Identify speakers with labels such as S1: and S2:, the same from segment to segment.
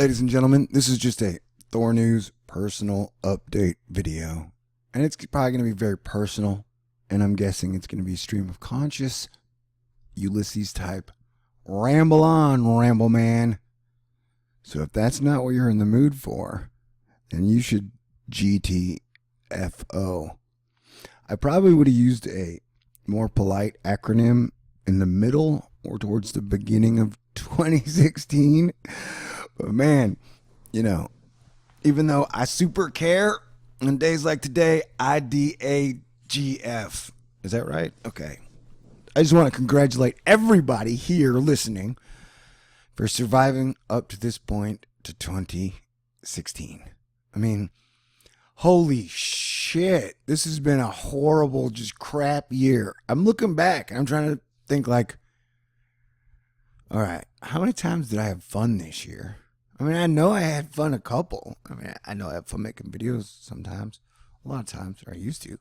S1: Ladies and gentlemen, this is just a THORnews personal update video. And it's probably going to be very personal. And I'm guessing it's going to be stream of conscious, Ulysses type. Ramble on, ramble man. So if that's not what you're in the mood for, then you should GTFO. I probably would have used a more polite acronym in the middle or towards the beginning of 2016. But man, you know, even though I super care on days like today, IDAGF. Is that right? Okay. I just want to congratulate everybody here listening for surviving up to this point to 2016. I mean, holy shit. This has been a horrible, just crap year. I'm looking back and I'm trying to think like, all right, how many times did I have fun this year? I mean, I know I had fun a couple. I mean, I know I have fun making videos sometimes. A lot of times, or I used to.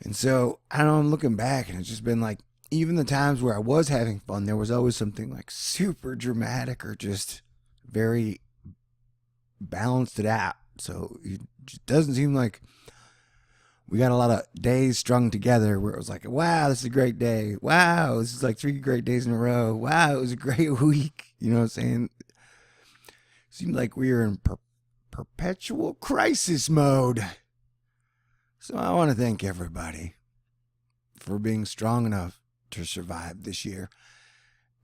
S1: And so, I don't know, I'm looking back and it's just been like, even the times where I was having fun, there was always something like super dramatic or just very balanced it out. So it just doesn't seem like we got a lot of days strung together where it was like, wow, this is a great day. Wow, this is like 3 great days in a row. Wow, it was a great week. You know what I'm saying? Seemed like we were in perpetual crisis mode. So I want to thank everybody for being strong enough to survive this year.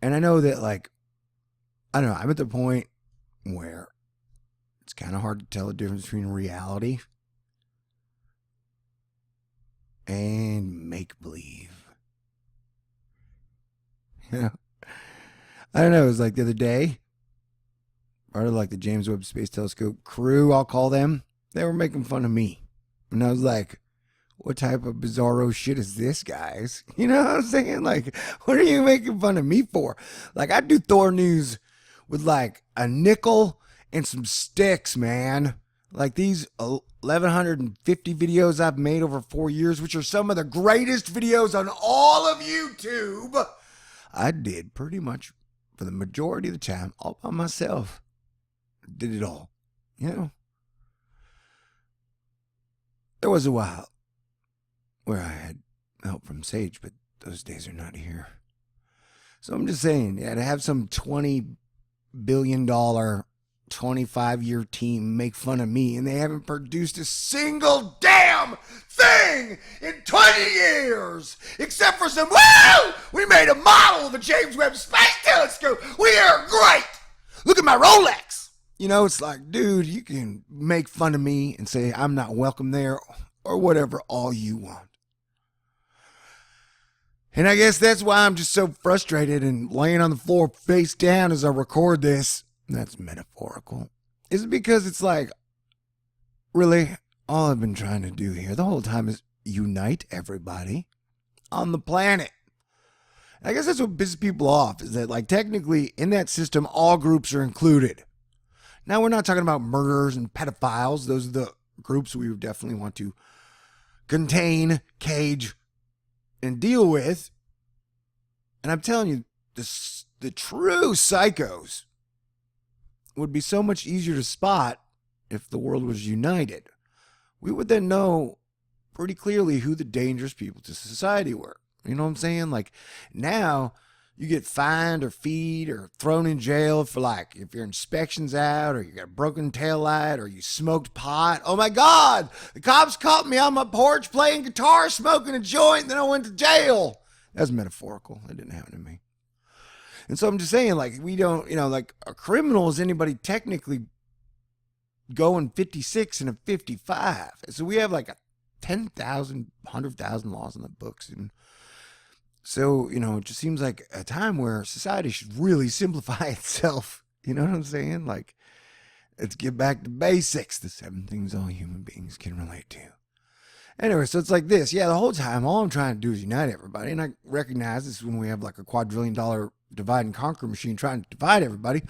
S1: And I know that, like, I don't know, I'm at the point where it's kind of hard to tell the difference between reality and make-believe. You know? I don't know, it was like the other day, part of like the James Webb Space Telescope crew, I'll call them, they were making fun of me. And I was like, what type of bizarro shit is this, guys? You know what I'm saying? Like, what are you making fun of me for? Like, I do THORnews with like a nickel and some sticks, man. Like these 1,150 videos I've made over 4 years, which are some of the greatest videos on all of YouTube. I did pretty much for the majority of the time all by myself. Did it all, you know? There was a while where I had help from Sage, but those days are not here. So I'm just saying, yeah, to have some $20 billion, 25-year team make fun of me and they haven't produced a single damn thing in 20 years, except for some, woo! We made a model of the James Webb Space Telescope. We are great. Look at my Rolex. You know, it's like, dude, you can make fun of me and say I'm not welcome there or whatever all you want. And I guess that's why I'm just so frustrated and laying on the floor face down as I record this. That's metaphorical. Is it because it's like, really, all I've been trying to do here the whole time is unite everybody on the planet. I guess that's what pisses people off, is that like technically in that system, all groups are included. Now, we're not talking about murderers and pedophiles. Those are the groups we would definitely want to contain, cage, and deal with. And I'm telling you, the true psychos would be so much easier to spot if the world was united. We would then know pretty clearly who the dangerous people to society were. You know what I'm saying? Like, now you get fined or feed or thrown in jail for, like, if your inspection's out or you got a broken taillight or you smoked pot. Oh my God, the cops caught me on my porch playing guitar, smoking a joint, then I went to jail. That's metaphorical. That didn't happen to me. And so I'm just saying, like, we don't, you know, like, a criminal is anybody technically going 56 and a 55. So we have like a 10,000, 100,000 laws in the books. And so, you know, it just seems like a time where society should really simplify itself. You know what I'm saying? Like, let's get back to basics. The 7 things all human beings can relate to. Anyway, so it's like this. Yeah, the whole time, all I'm trying to do is unite everybody. And I recognize this when we have like a $250 divide and conquer machine trying to divide everybody.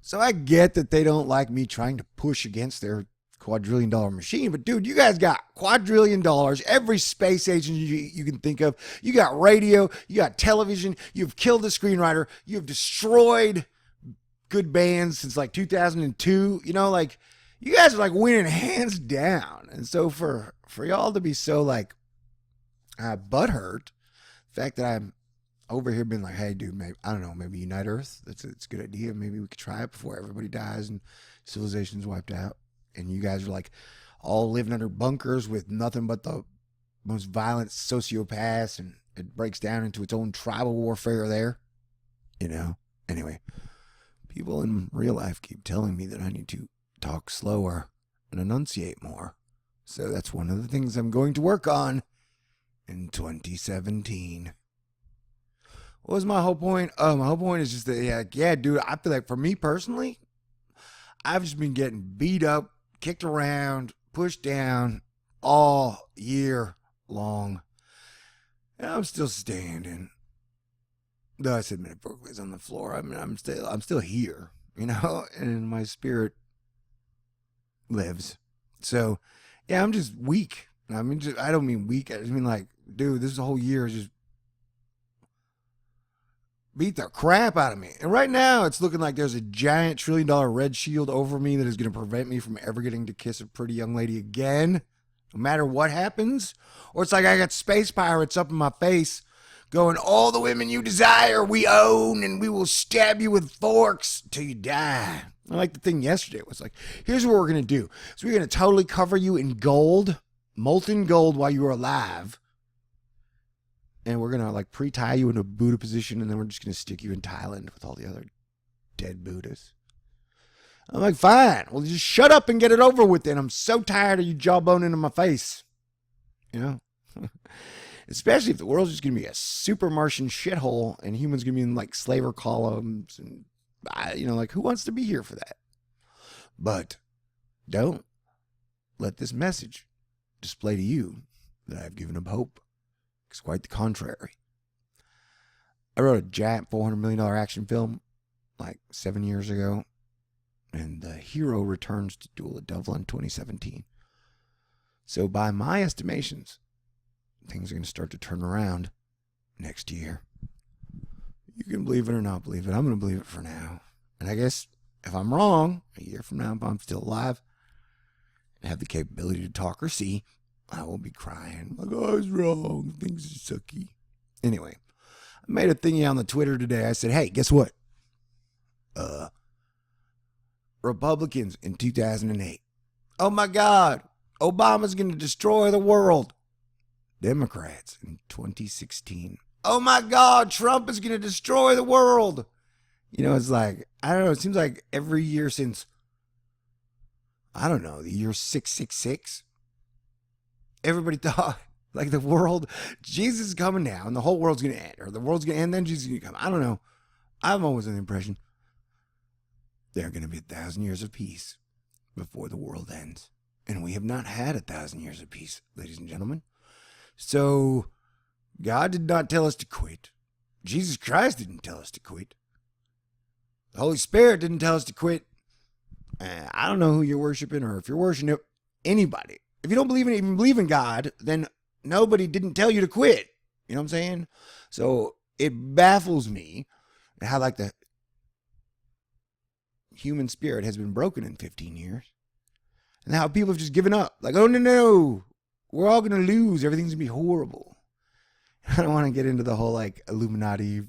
S1: So I get that they don't like me trying to push against their $250 machine. But dude, you guys got $250, every space agent you can think of. You got radio, you got television, you've killed the screenwriter, you've destroyed good bands since like 2002. You know, like you guys are like winning hands down. And so for y'all to be so like butthurt, the fact that I'm over here being like, hey, dude, maybe, I don't know, maybe unite Earth. It's a good idea. Maybe we could try it before everybody dies and civilization's wiped out. And you guys are like all living under bunkers with nothing but the most violent sociopaths, and it breaks down into its own tribal warfare there. You know? Anyway, people in real life keep telling me that I need to talk slower and enunciate more. So that's one of the things I'm going to work on in 2017. What was my whole point? Oh, my whole point is just that, yeah, dude, I feel like for me personally, I've just been getting beat up, kicked around, pushed down all year long. And I'm still standing. Though I said metaphorically, it's on the floor. I mean, I'm still here, you know, and my spirit lives. So, yeah, I'm just weak. I mean, I don't mean weak. I just mean like, dude, this whole year is just beat the crap out of me. And right now, it's looking like there's a giant $1 trillion red shield over me that is going to prevent me from ever getting to kiss a pretty young lady again, no matter what happens. Or it's like I got space pirates up in my face going, all the women you desire we own, and we will stab you with forks till you die. I like the thing yesterday. It was like, here's what we're going to do. So we're going to totally cover you in gold, molten gold, while you are alive. And we're going to like pre-tie you into a Buddha position, and then we're just going to stick you in Thailand with all the other dead Buddhas. I'm like, fine. Well, just shut up and get it over with then. I'm so tired of you jawboning in my face. You know? Especially if the world's just going to be a super Martian shithole and humans going to be in like slaver columns. And, you know, like who wants to be here for that? But don't let this message display to you that I've given up hope. It's quite the contrary. I wrote a giant $400 million action film like 7 years ago, and the hero returns to Duel of Devil in 2017. So by my estimations, things are going to start to turn around next year. You can believe it or not believe it. I'm going to believe it for now. And I guess if I'm wrong, a year from now, if I'm still alive and have the capability to talk or see, I will be crying like, oh, I was wrong. Things are sucky. Anyway, I made a thingy on the Twitter today. I said, hey, guess what? Republicans in 2008. Oh my God, Obama's going to destroy the world. Democrats in 2016. Oh my God, Trump is going to destroy the world. You know, it's like, I don't know, it seems like every year since, I don't know, the year 666, everybody thought like the world, Jesus is coming now and the whole world's going to end, or the world's going to end, then Jesus is going to come. I don't know. I'm always under the impression there are going to be 1,000 years of peace before the world ends. And we have not had 1,000 years of peace, ladies and gentlemen. So God did not tell us to quit. Jesus Christ didn't tell us to quit. The Holy Spirit didn't tell us to quit. I don't know who you're worshiping, or if you're worshiping anybody. If you don't even believe in God, then nobody didn't tell you to quit. You know what I'm saying? So it baffles me how like the human spirit has been broken in 15 years. And how people have just given up. Like, oh, no. We're all going to lose. Everything's going to be horrible. I don't want to get into the whole like Illuminati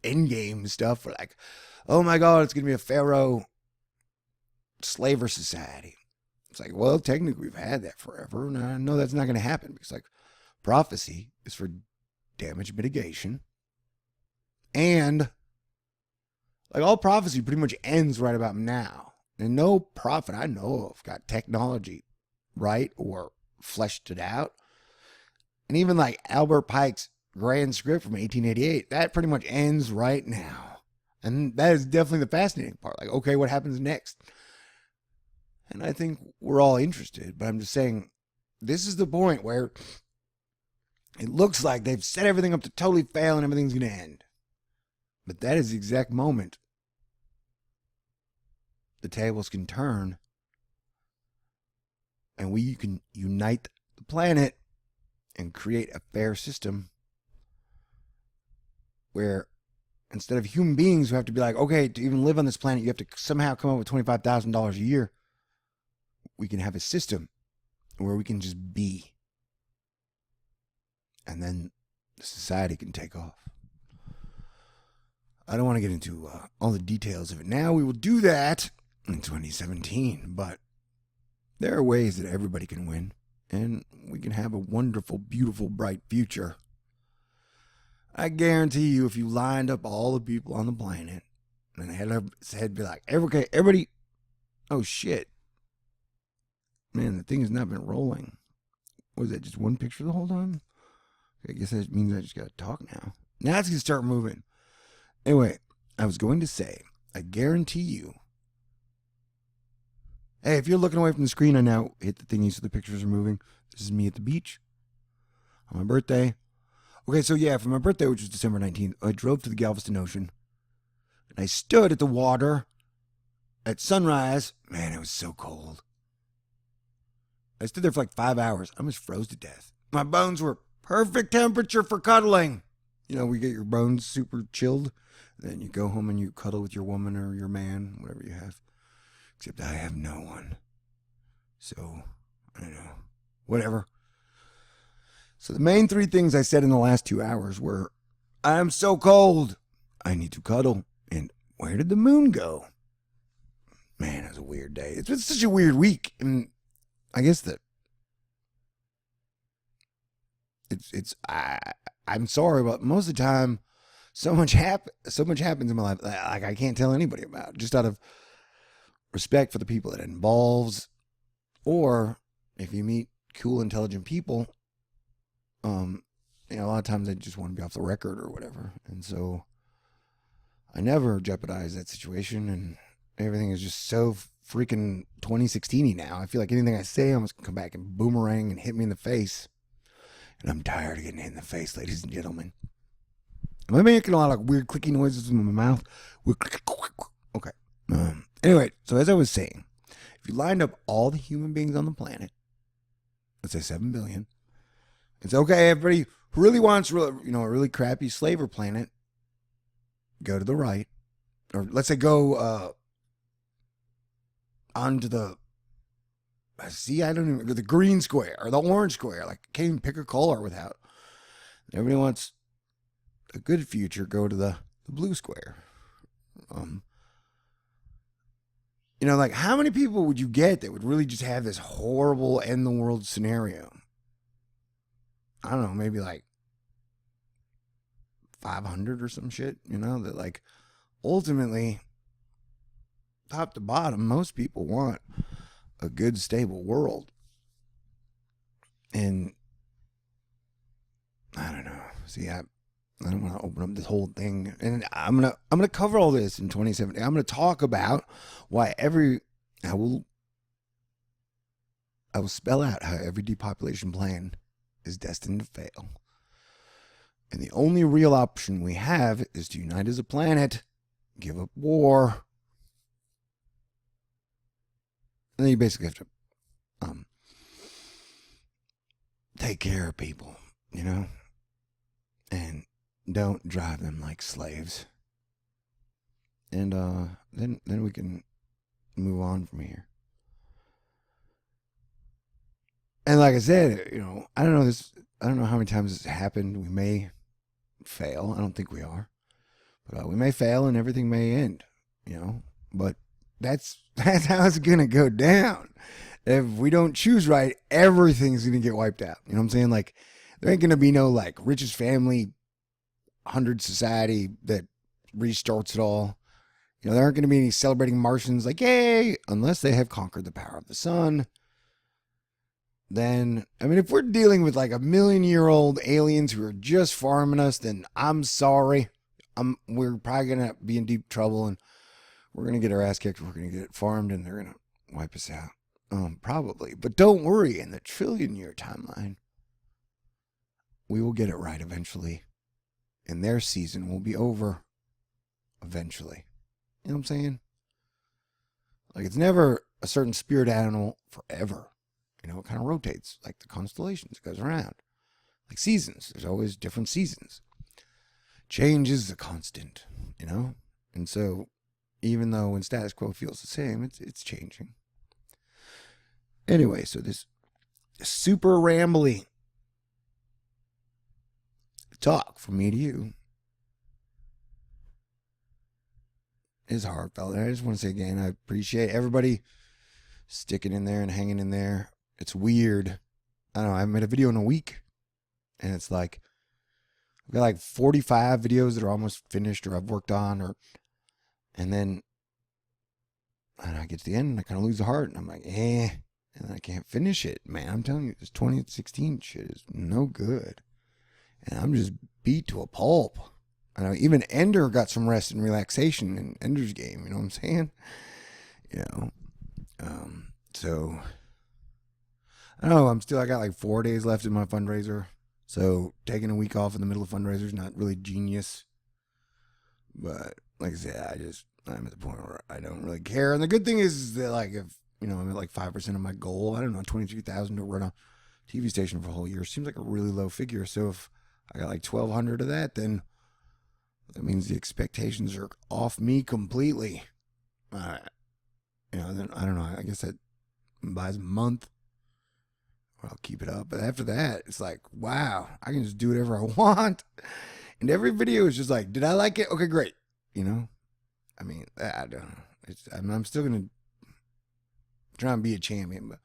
S1: endgame stuff. Or like, oh my God, it's going to be a Pharaoh slaver society. It's like, well, technically we've had that forever. And I know that's not going to happen because like prophecy is for damage mitigation. And like all prophecy pretty much ends right about now. And no prophet I know of got technology right or fleshed it out. And even like Albert Pike's grand script from 1888, that pretty much ends right now. And that is definitely the fascinating part. Like, okay, what happens next? And I think we're all interested, but I'm just saying, this is the point where it looks like they've set everything up to totally fail and everything's going to end. But that is the exact moment the tables can turn and we can unite the planet and create a fair system where instead of human beings who have to be like, okay, to even live on this planet, you have to somehow come up with $25,000 a year. We can have a system where we can just be. And then the society can take off. I don't want to get into all the details of it now. We will do that in 2017. But there are ways that everybody can win. And we can have a wonderful, beautiful, bright future. I guarantee you, if you lined up all the people on the planet and had be like, okay, everybody, oh shit. Man, the thing has not been rolling. Was that just one picture the whole time? I guess that means I just got to talk now. Now it's going to start moving. Anyway, I was going to say, I guarantee you. Hey, if you're looking away from the screen, I now hit the thingy so the pictures are moving. This is me at the beach on my birthday. Okay, so yeah, for my birthday, which was December 19th, I drove to the Galveston Ocean. And I stood at the water at sunrise. Man, it was so cold. I stood there for like 5 hours. I almost froze to death. My bones were perfect temperature for cuddling. You know, we get your bones super chilled. Then you go home and you cuddle with your woman or your man, whatever you have. Except I have no one. So, I don't know. Whatever. So the main 3 things I said in the last 2 hours were, I'm so cold. I need to cuddle. And where did the moon go? Man, it was a weird day. It's been such a weird week. And I guess that I'm sorry, but most of the time, so much happens in my life, like I can't tell anybody about, just out of respect for the people it involves, or if you meet cool, intelligent people, a lot of times they just want to be off the record or whatever, and so I never jeopardize that situation, and everything is just so freaking 2016-y now. I feel like anything I say almost can come back and boomerang and hit me in the face. And I'm tired of getting hit in the face, ladies and gentlemen. Am I making a lot of weird clicky noises in my mouth? Okay. Anyway, so as I was saying, if you lined up all the human beings on the planet, let's say 7 billion, it's okay, everybody who really wants a really crappy slaver planet, go to the right. Or let's say go onto the, I don't even, the green square or the orange square. Like, can't even pick a color without. Everybody wants a good future, go to the blue square. Like, how many people would you get that would really just have this horrible end the world scenario? I don't know, maybe like 500 or some shit, that like ultimately, top to bottom, most people want a good, stable world. And I don't know. See, I don't want to open up this whole thing, and I'm gonna cover all this in 2017. I'm gonna talk about why I will spell out how every depopulation plan is destined to fail, and the only real option we have is to unite as a planet, give up war, and then you basically have to take care of people, and don't drive them like slaves. And then we can move on from here. And like I said, I don't know how many times this happened. We may fail. I don't think we are. But we may fail and everything may end, But that's how it's going to go down. If we don't choose right, everything's going to get wiped out. You know what I'm saying? Like, there ain't going to be no, like, richest family, 100 society that restarts it all. There aren't going to be any celebrating Martians like, yay, unless they have conquered the power of the sun. Then, if we're dealing with like 1,000,000-year-old aliens who are just farming us, then I'm sorry. We're probably going to be in deep trouble, and we're going to get our ass kicked. We're going to get it farmed, and they're going to wipe us out. Probably. But don't worry, in the trillion-year timeline, we will get it right eventually. And their season will be over eventually. You know what I'm saying? Like, it's never a certain spirit animal forever. It kind of rotates, like the constellations. It goes around. Like seasons. There's always different seasons. Change is the constant. you know? And so, even though when status quo feels the same, it's changing. Anyway, so this super rambly talk from me to you is heartfelt. And I just want to say again, I appreciate everybody sticking in there and hanging in there. It's weird. I don't know, I haven't made a video in a week. And it's like, I've got like 45 videos that are almost finished or I've worked on, and then I get to the end and I kind of lose the heart and I'm like, and then I can't finish it. Man, I'm telling you, this 2016 shit is no good. And I'm just beat to a pulp. I know even Ender got some rest and relaxation in Ender's game, you know what I'm saying? You know, so I don't know, I got like 4 days left in my fundraiser. So taking a week off in the middle of fundraiser is not really genius. But like I said, I'm at the point where I don't really care. And the good thing is that, like, if, I'm at like 5% of my goal, I don't know, 22,000 to run a TV station for a whole year seems like a really low figure. So if I got like 1,200 of that, then that means the expectations are off me completely. Then I don't know, I guess that buys a month. I'll keep it up. But after that, it's like, wow, I can just do whatever I want. And every video is just like, did I like it? Okay, great. I mean, I don't know. I'm still going to try and be a champion. But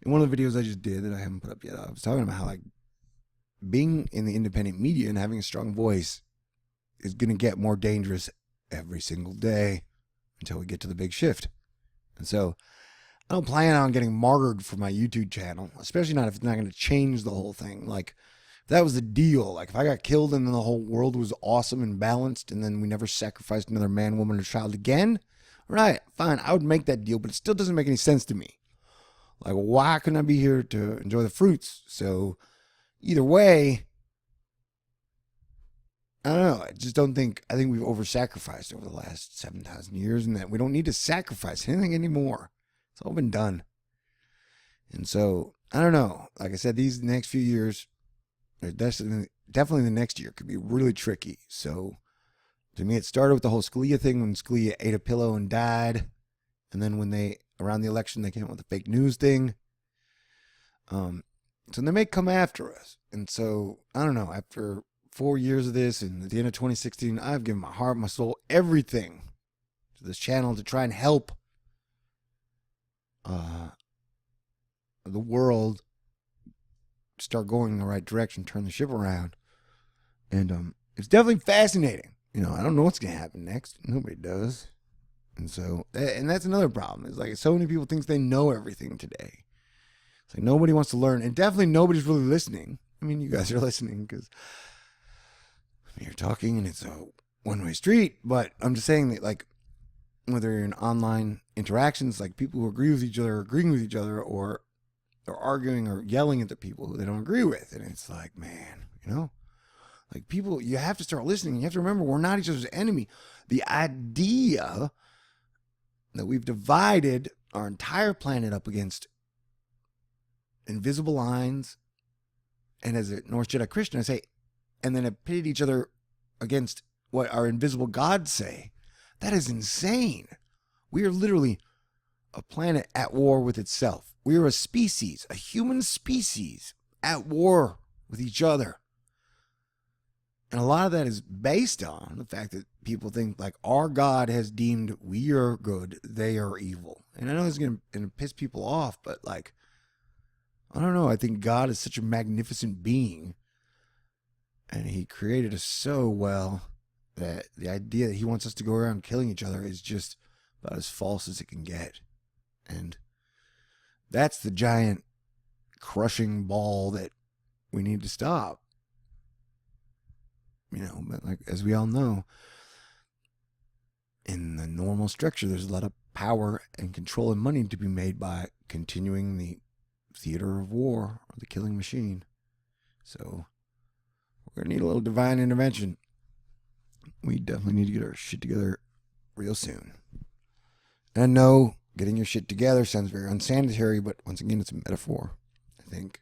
S1: in one of the videos I just did that I haven't put up yet, I was talking about how, like, being in the independent media and having a strong voice is going to get more dangerous every single day until we get to the big shift. And so I don't plan on getting martyred for my YouTube channel, especially not if it's not going to change the whole thing. Like, if that was the deal, like if I got killed and then the whole world was awesome and balanced and then we never sacrificed another man, woman, or child again, right, fine, I would make that deal, but it still doesn't make any sense to me. Like, why couldn't I be here to enjoy the fruits? So either way, I don't know. I think we've over-sacrificed over the last 7,000 years and that we don't need to sacrifice anything anymore. It's all been done. And so, I don't know. Like I said, these next few years, definitely the next year could be really tricky. So, to me, it started with the whole Scalia thing when Scalia ate a pillow and died. And then when around the election, they came up with the fake news thing. So they may come after us. And so, I don't know. After 4 years of this and at the end of 2016, I've given my heart, my soul, everything to this channel to try and help the world start going in the right direction, turn the ship around. And it's definitely fascinating. I don't know what's going to happen next. Nobody does. And so, and that's another problem. It's like so many people think they know everything today. It's like nobody wants to learn. And definitely nobody's really listening. I mean, you guys are listening because you're talking and it's a one-way street. But I'm just saying that, like, whether you're in online interactions, like people who agree with each other, agreeing with each other, or they're arguing or yelling at the people who they don't agree with. And it's like, man, like people, you have to start listening. You have to remember we're not each other's enemy. The idea that we've divided our entire planet up against invisible lines, and as a North Jedi Christian, I say, and then have pitted each other against what our invisible gods say. That is insane. We are literally a planet at war with itself. We are a species, a human species, at war with each other. And a lot of that is based on the fact that people think, like, our God has deemed we are good, they are evil. And I know it's going to piss people off, but, like, I don't know. I think God is such a magnificent being. And he created us so well that the idea that he wants us to go around killing each other is just about as false as it can get. And that's the giant crushing ball that we need to stop. But like, as we all know, in the normal structure, there's a lot of power and control and money to be made by continuing the theater of war or the killing machine. So we're going to need a little divine intervention. We definitely need to get our shit together real soon. And I know getting your shit together sounds very unsanitary, but once again, it's a metaphor, I think.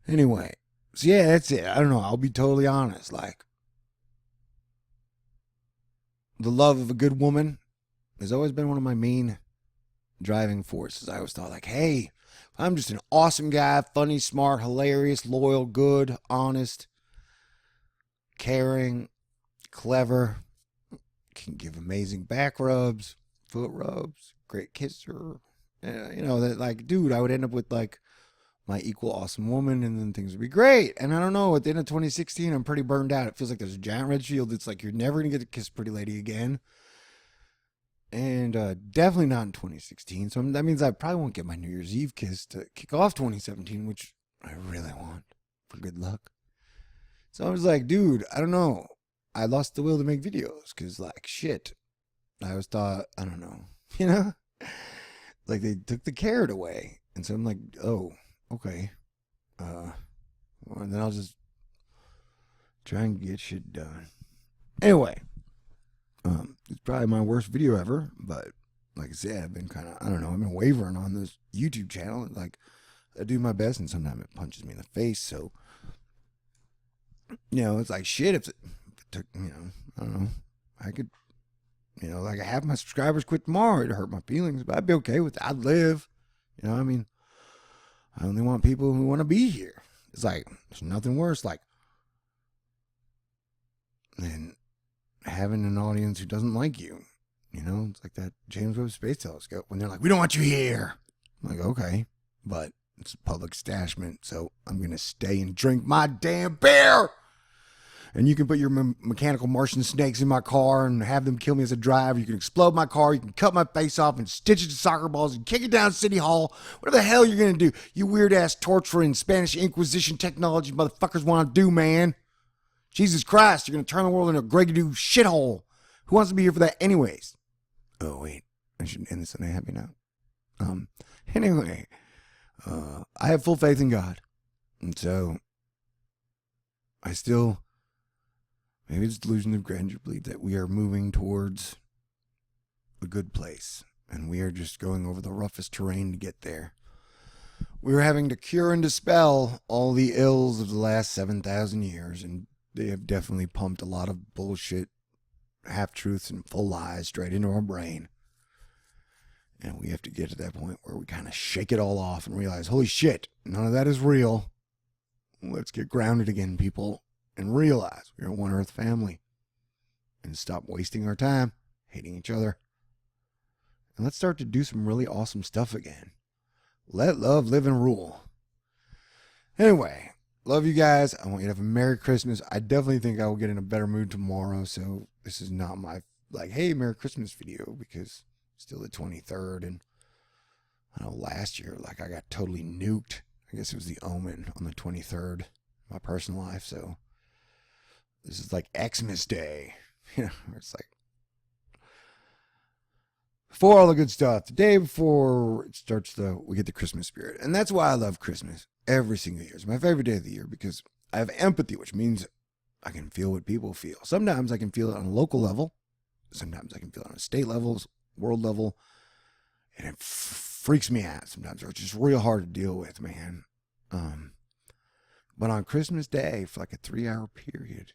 S1: Anyway, so yeah, that's it. I don't know. I'll be totally honest. Like, the love of a good woman has always been one of my main driving forces. I always thought, like, hey, I'm just an awesome guy, funny, smart, hilarious, loyal, good, honest, caring, clever, can give amazing back rubs, foot rubs, great kisser. You know, that, like, dude, I would end up with, like, my equal awesome woman, and then things would be great. And I don't know, at the end of 2016, I'm pretty burned out. It feels like there's a giant red shield. It's like you're never going to get to kiss a pretty lady again. And definitely not in 2016. So that means I probably won't get my New Year's Eve kiss to kick off 2017, which I really want for good luck. So I was like, dude, I don't know. I lost the will to make videos because, like, shit. I always thought, I don't know, you know? Like, they took the carrot away. And so I'm like, oh, okay. Well, and then I'll just try and get shit done. Anyway. It's probably my worst video ever, but like I said, I've been kind of, I don't know, I've been wavering on this YouTube channel. Like, I do my best, and sometimes it punches me in the face. So, you know, it's like, shit, if it took, you know, I don't know, I could, you know, like, half my subscribers quit tomorrow. It'd hurt my feelings, but I'd be okay with it. I'd live. You know, I mean, I only want people who want to be here. It's like, there's nothing worse, like, than having an audience who doesn't like you. You know, it's like that James Webb Space Telescope when they're like, we don't want you here. I'm like, okay, but it's a public establishment, so I'm going to stay and drink my damn beer. And you can put your mechanical Martian snakes in my car and have them kill me as a driver. You can explode my car. You can cut my face off and stitch it to soccer balls and kick it down City Hall. Whatever the hell you're going to do. You weird-ass torturing Spanish Inquisition technology motherfuckers want to do, man. Jesus Christ, you're going to turn the world into a Gregory shithole. Who wants to be here for that anyways? Oh, wait. I should end this on a happy note. Anyway, I have full faith in God. And so, I still, maybe it's delusion of grandeur, believe that we are moving towards a good place. And we are just going over the roughest terrain to get there. We're having to cure and dispel all the ills of the last 7,000 years, and they have definitely pumped a lot of bullshit, half-truths, and full lies straight into our brain. And we have to get to that point where we kind of shake it all off and realize, holy shit, none of that is real. Let's get grounded again, people, and realize we're a one Earth family. And stop wasting our time, hating each other. And let's start to do some really awesome stuff again. Let love live and rule. Anyway. Love you guys. I want you to have a Merry Christmas. I definitely think I will get in a better mood tomorrow. So this is not my, like, hey, Merry Christmas video, because it's still the 23rd. And I know last year, like, I got totally nuked. I guess it was the Omen on the 23rd, my personal life. So this is like Xmas Day. You know, it's like before all the good stuff, the day before it starts, we get the Christmas spirit. And that's why I love Christmas every single year. It's my favorite day of the year because I have empathy, which means I can feel what people feel. Sometimes I can feel it on a local level. Sometimes I can feel it on a state level, world level. And it freaks me out sometimes. It's just real hard to deal with, man. But on Christmas Day, for like a 3-hour period,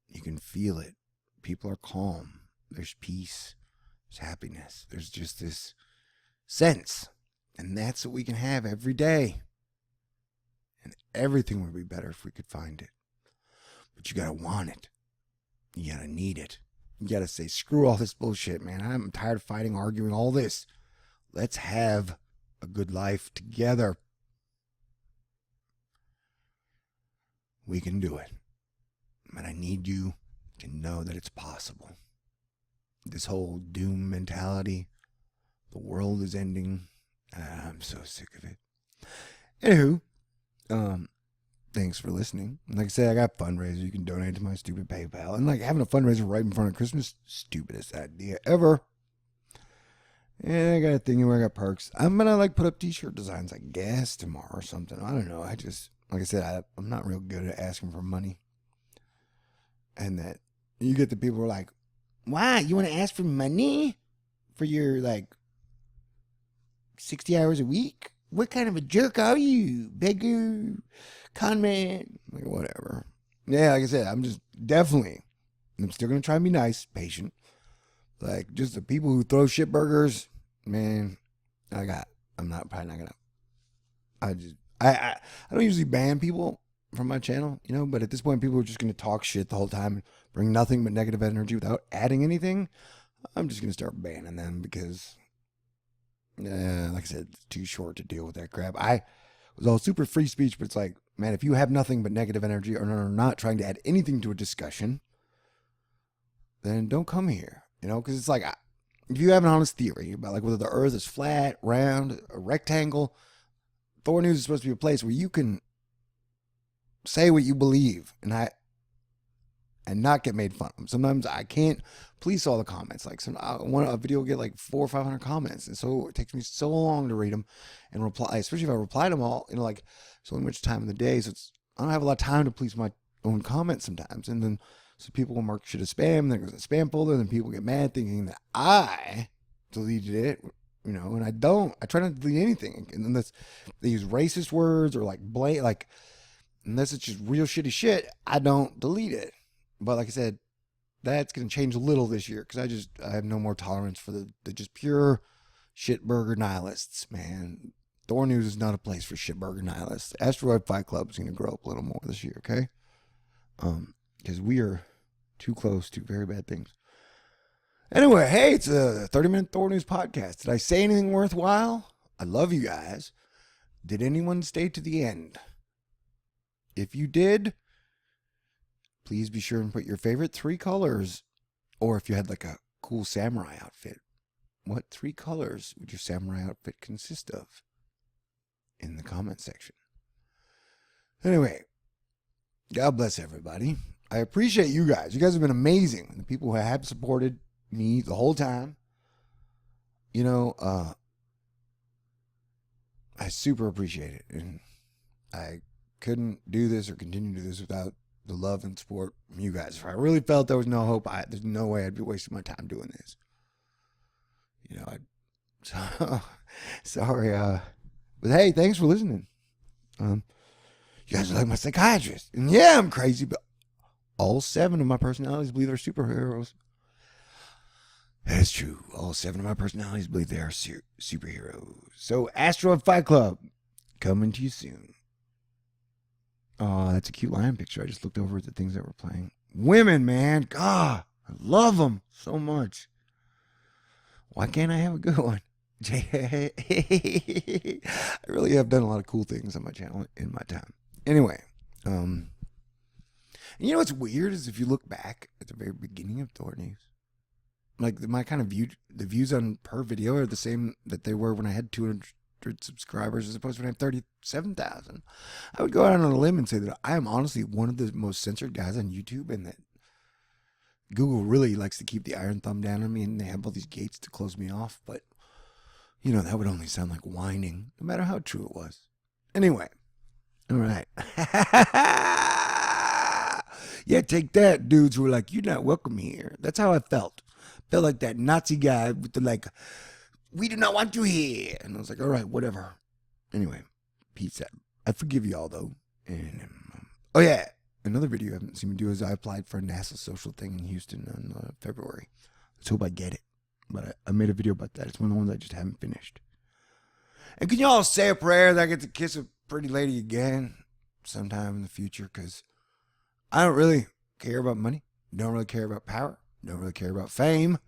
S1: you can feel it. People are calm. There's peace. There's happiness. There's just this sense. And that's what we can have every day. And everything would be better if we could find it. But you gotta want it. You gotta need it. You gotta say, screw all this bullshit, man. I'm tired of fighting, arguing, all this. Let's have a good life together. We can do it. But I need you to know that it's possible. This whole doom mentality, the world is ending. I'm so sick of it. Anywho, thanks for listening. Like I said, I got a fundraiser. You can donate to my stupid PayPal. And like having a fundraiser right in front of Christmas, stupidest idea ever. And I got a thing where I got perks. I'm gonna like put up t-shirt designs, I guess, tomorrow or something. I don't know. I just, like I said, I'm not real good at asking for money. And that you get the people who are like, why? You want to ask for money for your, like, 60 hours a week? What kind of a jerk are you? Beggar? Con man? Like, whatever. Yeah, like I said, I'm still going to try and be nice, patient. Like, just the people who throw shit burgers, man, I'm not probably not gonna. I don't usually ban people from my channel, but at this point, people are just gonna talk shit the whole time and bring nothing but negative energy without adding anything. I'm just gonna start banning them because, like I said, it's too short to deal with that crap. I was all super free speech, but it's like, man, if you have nothing but negative energy or are not trying to add anything to a discussion, then don't come here, because it's like, if you have an honest theory about like whether the earth is flat, round, a rectangle, THORnews is supposed to be a place where you can say what you believe and not get made fun of. Sometimes I can't police all the comments. Like a video will get like 400 or 500 comments, and so it takes me so long to read them and reply. Especially if I reply to them all, like so much time in the day, so I don't have a lot of time to police my own comments sometimes. And then so people will mark shit as spam. Then it goes in the spam folder. Then people get mad thinking that I deleted it. And I don't. I try not to delete anything. And unless they use racist words or like unless it's just real shitty shit, I don't delete it. But like I said, that's going to change a little this year because I have no more tolerance for the just pure shitburger nihilists, man. THORnews is not a place for shitburger nihilists. Asteroid Fight Club is going to grow up a little more this year, okay? Because we are too close to very bad things. Anyway, hey, it's a 30-minute THORnews podcast. Did I say anything worthwhile? I love you guys. Did anyone stay to the end? If you did, please be sure and put your favorite 3 colors, or if you had like a cool samurai outfit, what 3 colors would your samurai outfit consist of? In the comment section. Anyway, God bless everybody. I appreciate you guys. You guys have been amazing. The people who have supported me the whole time. I super appreciate it. And I couldn't do this or continue to do this without the love and support from you guys. If I really felt there was no hope, there's no way I'd be wasting my time doing this. Sorry. But hey, thanks for listening. You guys are like my psychiatrist. And yeah, I'm crazy, but all 7 of my personalities believe they're superheroes. That's true. All 7 of my personalities believe they are superheroes. So, Asteroid Fight Club, coming to you soon. Oh, that's a cute lion picture. I just looked over at the things that were playing. Women, man. God, I love them so much. Why can't I have a good one? I really have done a lot of cool things on my channel in my time. Anyway, you know what's weird is if you look back at the very beginning of THORnews, like my kind of the views on per video are the same that they were when I had 200 subscribers as opposed to when I have 37,000. I would go out on a limb and say that I am honestly one of the most censored guys on YouTube, and that Google really likes to keep the iron thumb down on me, and they have all these gates to close me off. But that would only sound like whining, no matter how true it was. Anyway, all right. Yeah, take that, dudes who were like, you're not welcome here. That's how I felt. Felt like that Nazi guy with the like, we do not want you here. And I was like, all right, whatever. Anyway, peace out. I forgive you all, though. And oh, yeah. Another video you haven't seen me do is I applied for a NASA social thing in Houston in February. Let's hope I get it. But I made a video about that. It's one of the ones I just haven't finished. And can y'all say a prayer that I get to kiss a pretty lady again sometime in the future? Because I don't really care about money. Don't really care about power. Don't really care about fame.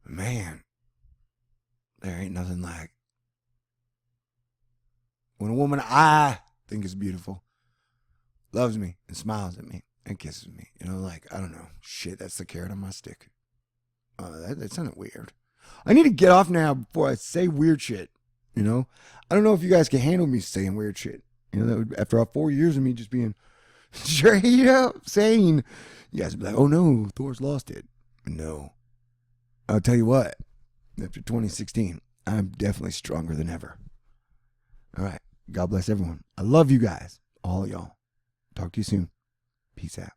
S1: But man, there ain't nothing like when a woman I think is beautiful loves me and smiles at me and kisses me. Like, I don't know. Shit, that's the carrot on my stick. That sounded weird. I need to get off now before I say weird shit. I don't know if you guys can handle me saying weird shit. That would, after all 4 years of me just being straight up sane, you guys would be like, oh no, Thor's lost it. No. I'll tell you what, after 2016, I'm definitely stronger than ever. All right. God bless everyone. I love you guys. All of y'all. Talk to you soon. Peace out.